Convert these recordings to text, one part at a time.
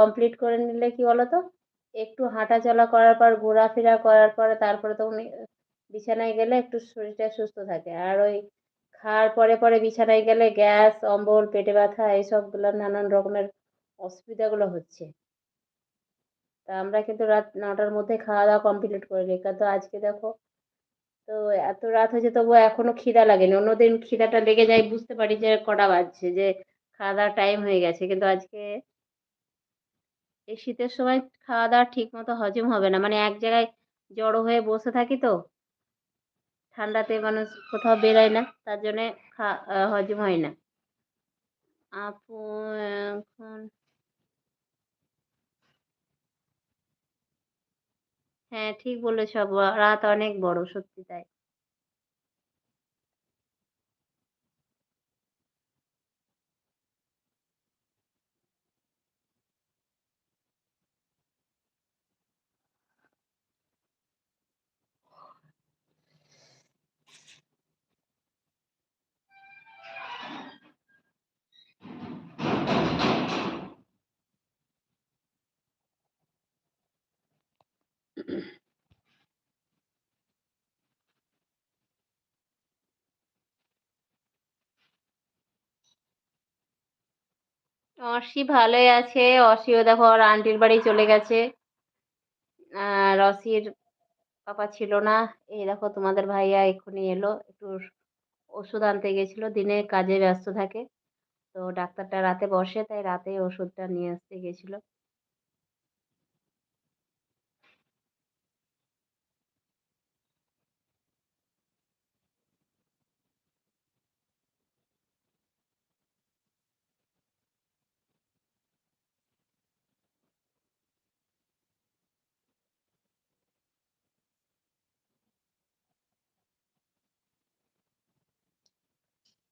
Complete করে নিলে কি বলতো? একটু হাঁটাচলা করার পর, ঘোরাফেরা করার পরে তারপরে তখন বিছানায় গেলে একটু শরীরটা সুস্থ থাকে। আর ওই খাওয়ার পরে বিছানায় গেলে গ্যাস, অম্বল, পেটে ব্যথা এইসবগুলো নানান রকমের অসুবিধাগুলো হচ্ছে। তা আমরা কিন্তু রাত ৯ টার মধ্যে খাওয়া-দাওয়া কমপ্লিট করে নিই। কিন্তু আজকে দেখো তো এত রাত হয়েছে তবুও এখনো খিদা লাগেনি। অন্যদিন খিদাটা লেগে যায় বুঝতে পারি যে কটা বাজছে, যে খাওয়া-দাওয়ার টাইম হয়ে গেছে। কিন্তু আজকে এই শীতের সময় খাওয়া-দাওয়া ঠিকমতো হজম হবে না। মানে এক জায়গায় জড়ো হয়ে বসে থাকি তো। ঠান্ডাতে মানুষ কোথাও বেরোয় না। তার জন্যে হজম হয় না। আপু এখন হ্যাঁ, ঠিক বলেছ আপু। রাত অনেক বড়, সত্যি তাই। অসি ভালোই আছে। অসিও দেখো ওর আন্টির বাড়ি চলে গেছে। আর অসির পাপা ছিল না। এই দেখো তোমাদের ভাইয়া এক্ষুনি এলো। একটু ওষুধ আনতে গেছিল। দিনে কাজে ব্যস্ত থাকে। তো ডাক্তারটা রাতে বসে, তাই রাতেই ওষুধটা নিয়ে আসতে গেছিল।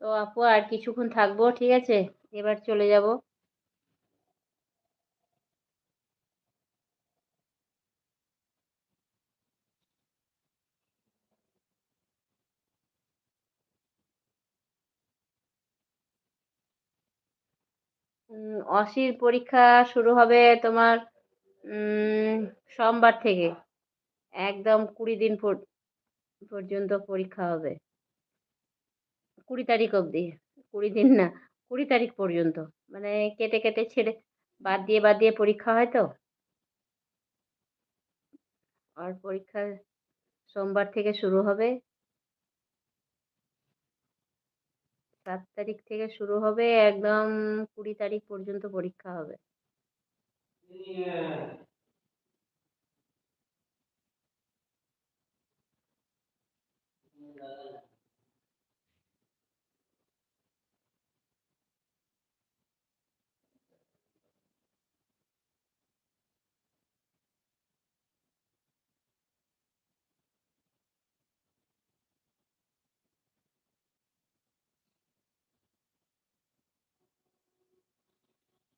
তো আপু আর কিছুক্ষণ থাকবো, ঠিক আছে? এবার চলে যাব। অসির পরীক্ষা শুরু হবে তোমার উম সোমবার থেকে। একদম ২০ দিন পর্যন্ত পরীক্ষা হবে। ২০ তারিখ অবধি। ২০ দিন না, ২০ তারিখ পর্যন্ত। মানে কেটে ছেড়ে বাদ দিয়ে পরীক্ষা হয় তো। আর পরীক্ষা সোমবার থেকে শুরু হবে। ৭ তারিখ থেকে শুরু হবে, একদম ২০ তারিখ পর্যন্ত পরীক্ষা হবে।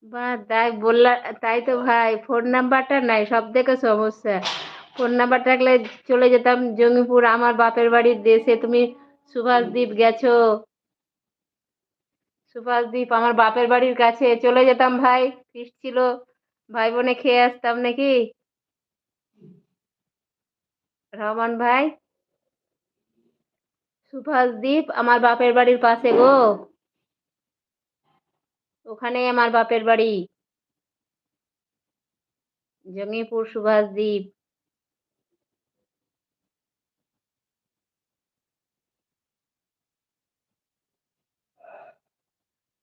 বাহ! তাই তো ভাই, ফোন নাম্বারটা নাই সবথেকে সমস্যা। ফোন নাম্বার থাকলে চলে যেতাম জঙ্গিপুর, আমার বাপের বাড়ির দেশে। তুমি সুভাষদ্বীপ গেছো। সুভাষদ্বীপ আমার বাপের বাড়ির কাছে। চলে যেতাম ভাই, ফিস্ট ছিল। ভাই বোনে খেয়ে আসতাম নাকি? রহমান ভাই, সুভাষদ্বীপ আমার বাপের বাড়ির পাশে গো। ওখানেই আমার বাপের বাড়ি। জঙ্গিপুর সুভাষদ্বীপ।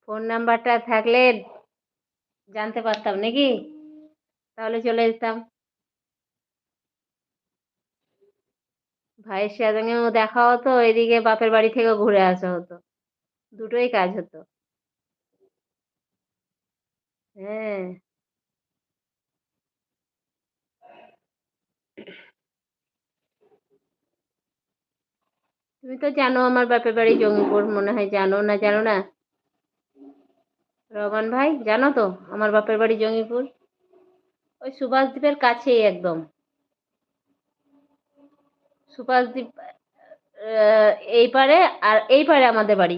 ফোন নাম্বারটা থাকলে জানতে পারতাম নাকি? তাহলে চলে যেতাম। ভাইয়ের সঙ্গেও দেখা হতো, এদিকে বাপের বাড়ি থেকেও ঘুরে আসা হতো। দুটোই কাজ হতো। হ্যাঁ, তুমি তো জানো আমার বাপের বাড়ি জঙ্গিপুর, মনে হয় জানো, না জানো না? রহমান ভাই, জানো তো আমার বাপের বাড়ি জঙ্গিপুর? ওই সুভাষদ্বীপের কাছেই একদম। সুভাষদ্বীপ এই পারে, আর এই পারে আমাদের বাড়ি।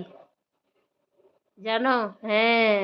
জানো? হ্যাঁ।